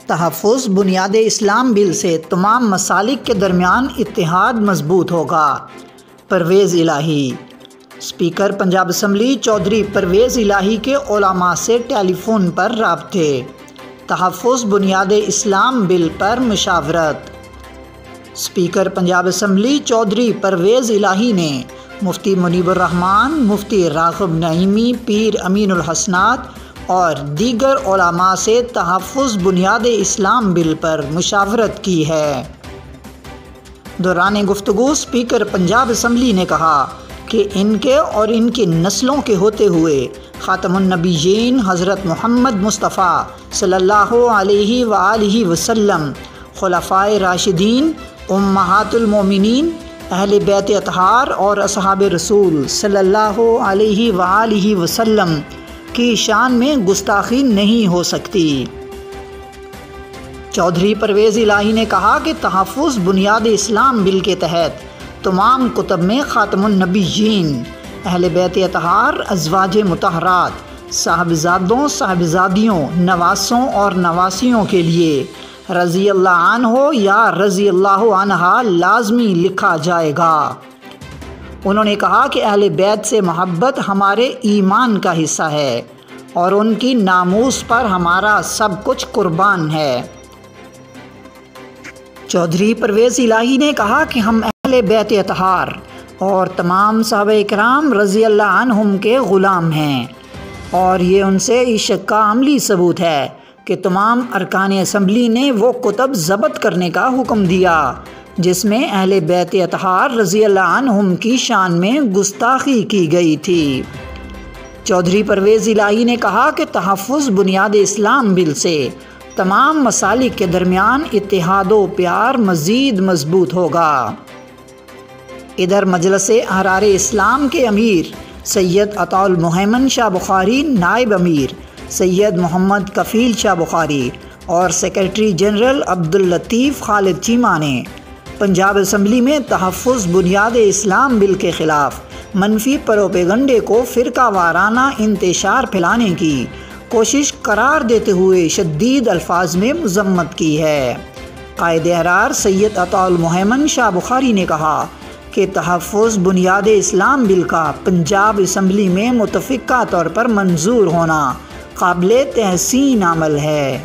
تحفظ بنیاد اسلام بل سے تمام مسالک کے درمیان اتحاد مضبوط ہوگا۔ پرویز الہی۔ اسپیکر پنجاب اسمبلی چودھری پرویز الہی کے علماء سے ٹیلی فون پر رابطے۔ تحفظ بنیاد اسلام بل پر مشاورت۔ اسپیکر پنجاب اسمبلی چودھری پرویز الہی نے مفتی منیب الرحمان، مفتی راغب نعیمی، پیر امین الحسنات اور دیگر علماء سے تحفظ بنیاد اسلام بل پر مشاورت کی ہے۔ دوران گفتگو اسپیکر پنجاب اسمبلی نے کہا کہ ان کے اور ان کی نسلوں کے ہوتے ہوئے خاتم النبیین حضرت محمد مصطفیٰ صلی اللہ علیہ وآلہ وسلم، خلفائے راشدین، امہات المومنین، اہل بیت اطہار اور اصحاب رسول صلی اللہ علیہ وآلہ وسلم کی شان میں گستاخی نہیں ہو سکتی۔ چودھری پرویز الہی نے کہا کہ تحفظ بنیاد اسلام بل کے تحت تمام کتب میں خاتم النبیین، اہل بیت اطہار، ازواج مطہرات، صاحبزادوں، صاحبزادیوں، نواسوں اور نواسیوں کے لیے رضی اللہ عنہ یا رضی اللہ عنہا لازمی لکھا جائے گا۔ انہوں نے کہا کہ اہل بیت سے محبت ہمارے ایمان کا حصہ ہے اور ان کی ناموس پر ہمارا سب کچھ قربان ہے۔ چودھری پرویز الہی نے کہا کہ ہم اہل بیت اطہار اور تمام صحابہ کرام رضی اللہ عنہم کے غلام ہیں، اور یہ ان سے عشق کا عملی ثبوت ہے کہ تمام ارکان اسمبلی نے وہ کتب ضبط کرنے کا حکم دیا جس میں اہل بیت اطہار رضی اللہ عنہم کی شان میں گستاخی کی گئی تھی۔ چودھری پرویز الہی نے کہا کہ تحفظ بنیاد اسلام بل سے تمام مسالک کے درمیان اتحاد و پیار مزید مضبوط ہوگا۔ ادھر مجلس احرار اسلام کے امیر سید عطاء المہیمن شاہ بخاری، نائب امیر سید محمد کفیل شاہ بخاری اور سیکرٹری جنرل عبداللطیف خالد چیمہ نے پنجاب اسمبلی میں تحفظ بنیاد اسلام بل کے خلاف منفی پروپیگنڈے کو فرقہ وارانہ انتشار پھیلانے کی کوشش قرار دیتے ہوئے شدید الفاظ میں مذمت کی ہے۔ قائد احرار سید عطاء المہیمن شاہ بخاری نے کہا کہ تحفظ بنیاد اسلام بل کا پنجاب اسمبلی میں متفقہ طور پر منظور ہونا قابل تحسین عمل ہے۔